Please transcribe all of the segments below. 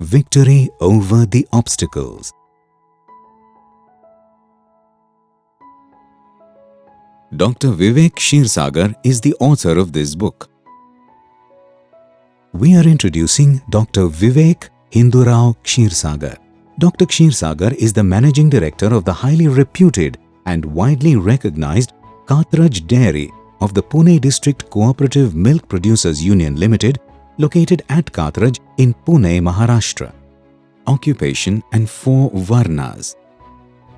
Victory over the obstacles. Dr. Vivek Kshirsagar is the author of this book. We are introducing Dr. Vivek Hindurao Kshirsagar. Dr. Kshirsagar is the Managing Director of the highly reputed and widely recognized Kathraj Dairy of the Pune District Cooperative Milk Producers Union Limited, located at Kathraj in Pune, Maharashtra. Occupation and 4 Varnas.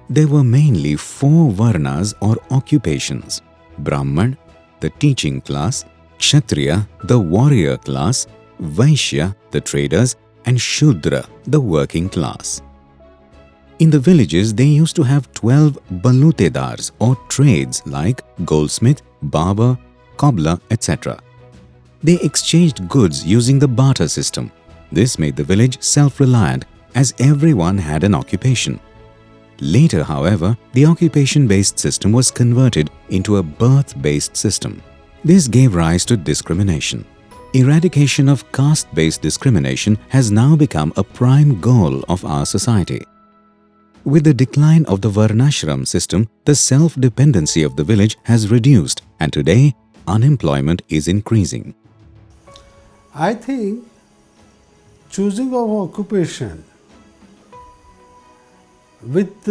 There were mainly 4 Varnas or occupations: Brahman, the teaching class; Kshatriya, the warrior class; Vaishya, the traders; and Shudra, the working class. In the villages, they used to have 12 balutedars or trades like goldsmith, barber, cobbler, etc. They exchanged goods using the barter system. This made the village self-reliant as everyone had an occupation. Later, however, the occupation-based system was converted into a birth-based system. This gave rise to discrimination. Eradication of caste-based discrimination has now become a prime goal of our society. With the decline of the Varnashram system, the self-dependency of the village has reduced, and today unemployment is increasing. I think choosing of occupation with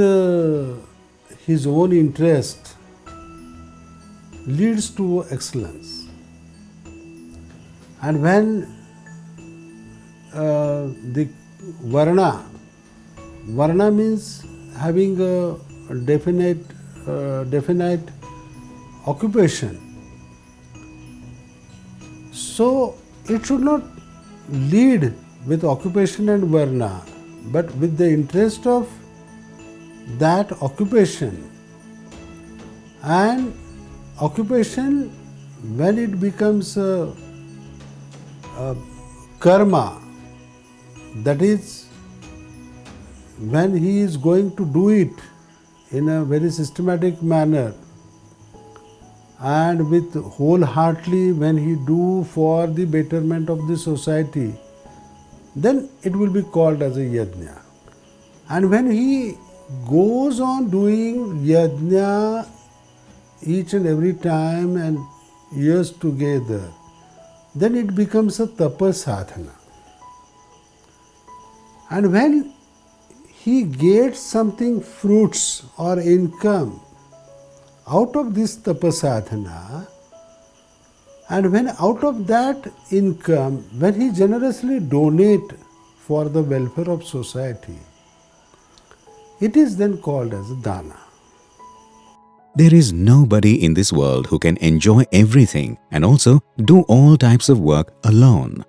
his own interest leads to excellence. And when the Varna means having a definite occupation. So it should not lead with occupation and Varna, but with the interest of that occupation. And occupation, when it becomes a karma, that is, when he is going to do it in a very systematic manner and with wholeheartedly, when he do for the betterment of the society, then it will be called as a yajna. And when he goes on doing yajna each and every time and years together, then it becomes a tapasadhana. And when he gets something, fruits or income out of this tapasadhana, and when out of that income, when he generously donate for the welfare of society, it is then called as dana. There is nobody in this world who can enjoy everything and also do all types of work alone.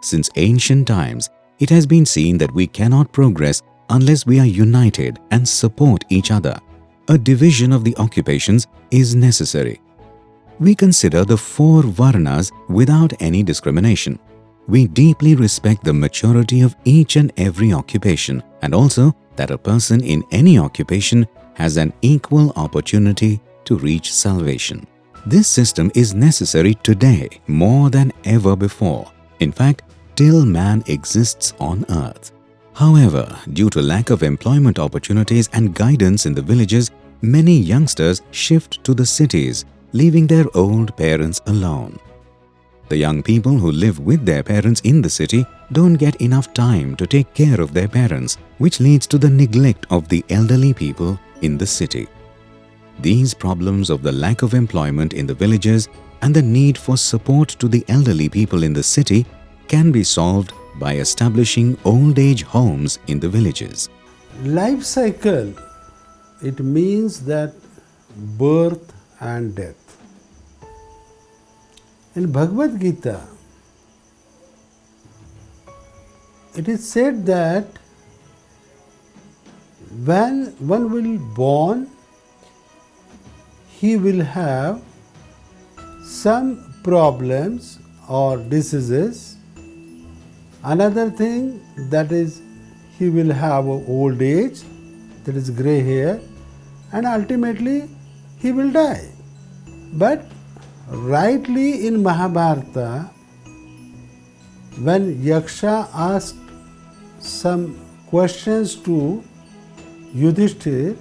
Since ancient times, it has been seen that we cannot progress unless we are united and support each other. A division of the occupations is necessary. We consider the 4 Varnas without any discrimination. We deeply respect the maturity of each and every occupation, and also that a person in any occupation has an equal opportunity to reach salvation. This system is necessary today more than ever before. In fact, till man exists on earth. However, due to lack of employment opportunities and guidance in the villages, many youngsters shift to the cities, leaving their old parents alone. The young people who live with their parents in the city don't get enough time to take care of their parents, which leads to the neglect of the elderly people in the city. These problems of the lack of employment in the villages and the need for support to the elderly people in the city can be solved by establishing old age homes in the villages. Life cycle, it means that birth and death. In Bhagavad Gita, it is said that when one will born, he will have some problems or diseases. Another thing, that is, he will have old age, that is grey hair, and ultimately he will die. But rightly in Mahabharata, when Yaksha asked some questions to Yudhishthir,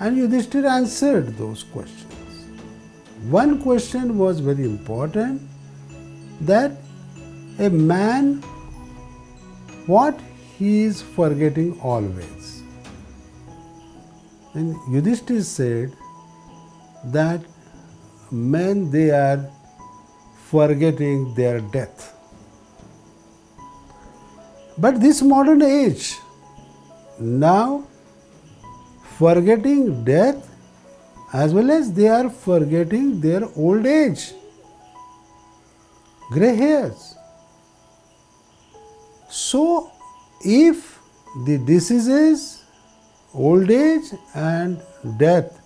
and Yudhishthir answered those questions. One question was very important, that a man, what he is forgetting always. And Yudhishthir said that men, they are forgetting their death. But this modern age, now forgetting death as well as they are forgetting their old age, grey hairs. So, if the diseases, old age and death,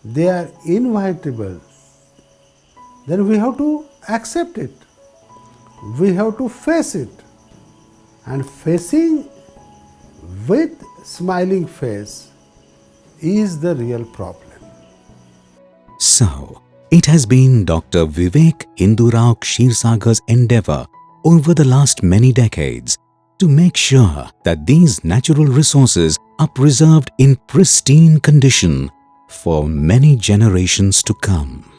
they are inevitable, then we have to accept it. We have to face it. And facing with smiling face is the real problem. So, it has been Dr. Vivek Hindurao Kshirsagar's endeavor over the last many decades to make sure that these natural resources are preserved in pristine condition for many generations to come.